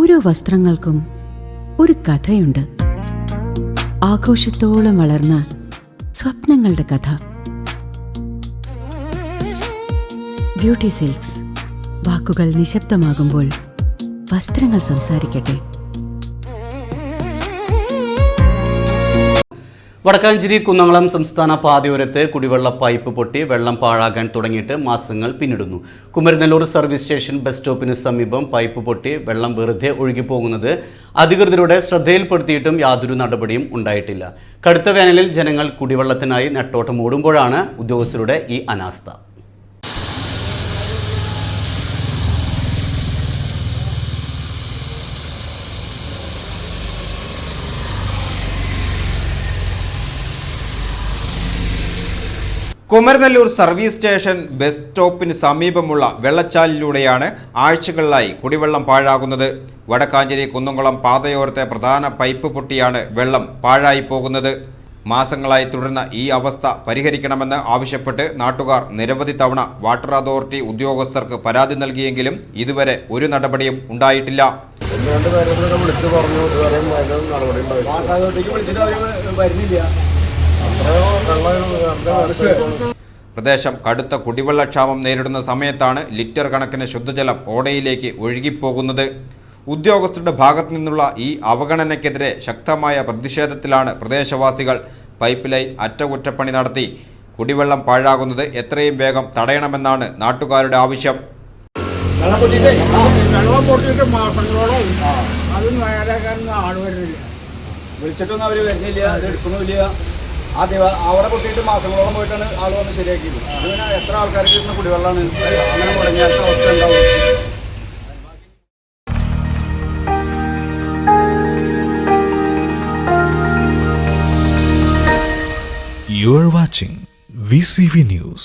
ഓരോ വസ്ത്രങ്ങൾക്കും ഒരു കഥയുണ്ട്. ആഘോഷത്തോളം വളർന്ന സ്വപ്നങ്ങളുടെ കഥ. Beauty silks. വാക്കുകൾ നിശബ്ദമാകുമ്പോൾ വസ്ത്രങ്ങൾ സംസാരിക്കട്ടെ. വടക്കാഞ്ചേരി കുന്നംകുളം സംസ്ഥാന പാതയോരത്ത് കുടിവെള്ള പൈപ്പ് പൊട്ടി വെള്ളം പാഴാകാൻ തുടങ്ങിയിട്ട് മാസങ്ങൾ പിന്നിടുന്നു. കുമരനെല്ലൂർ സർവീസ് സ്റ്റേഷൻ ബസ് സ്റ്റോപ്പിന് സമീപം പൈപ്പ് പൊട്ടി വെള്ളം വെറുതെ ഒഴുകിപ്പോകുന്നത് അധികൃതരുടെ ശ്രദ്ധയിൽപ്പെടുത്തിയിട്ടും യാതൊരു നടപടിയും ഉണ്ടായിട്ടില്ല. കടുത്ത വേനലിൽ ജനങ്ങൾ കുടിവെള്ളത്തിനായി നെട്ടോട്ടമോടുമ്പോഴാണ് ഉദ്യോഗസ്ഥരുടെ ഈ അനാസ്ഥ. കുമരനെല്ലൂർ സർവീസ് സ്റ്റേഷൻ ബസ് സ്റ്റോപ്പിന് സമീപമുള്ള വെള്ളച്ചാലിലൂടെയാണ് ആഴ്ചകളിലായി കുടിവെള്ളം പാഴാകുന്നത്. വടക്കാഞ്ചേരി കുന്നംകുളം പാതയോരത്തെ പ്രധാന പൈപ്പ് പൊട്ടിയാണ് വെള്ളം പാഴായി പോകുന്നത്. മാസങ്ങളായി തുടരുന്ന ഈ അവസ്ഥ പരിഹരിക്കണമെന്ന് ആവശ്യപ്പെട്ട് നാട്ടുകാർ നിരവധി തവണ വാട്ടർ അതോറിറ്റി ഉദ്യോഗസ്ഥർക്ക് പരാതി നൽകിയെങ്കിലും ഇതുവരെ ഒരു നടപടിയും ഉണ്ടായിട്ടില്ല. പ്രദേശം കടുത്ത കുടിവെള്ളക്ഷാമം നേരിടുന്ന സമയത്താണ് ലിറ്റർ കണക്കിന് ശുദ്ധജലം ഓടയിലേക്ക് ഒഴുകിപ്പോകുന്നത്. ഉദ്യോഗസ്ഥരുടെ ഭാഗത്തു നിന്നുള്ള ഈ അവഗണനയ്ക്കെതിരെ ശക്തമായ പ്രതിഷേധത്തിലാണ് പ്രദേശവാസികൾ. പൈപ്പ് ലൈൻ അറ്റകുറ്റപ്പണി നടത്തി കുടിവെള്ളം പാഴാകുന്നത് എത്രയും വേഗം തടയണമെന്നാണ് നാട്ടുകാരുടെ ആവശ്യം. വിളിച്ചിട്ടൊന്നും അവർ വരുന്നില്ല, അത് എടുക്കണമില്ല. അവിടെ പൊട്ടിയിട്ട് മാസങ്ങളോളം പോയിട്ടാണ് ആൾ വന്ന് ശരിയാക്കിയത്. അങ്ങനെ എത്ര ആൾക്കാർക്ക് കിട്ടുന്ന കുടിവെള്ളമാണ് അങ്ങനെ മുടങ്ങിയ അവസ്ഥ ഉണ്ടാവും. You are watching VCV News.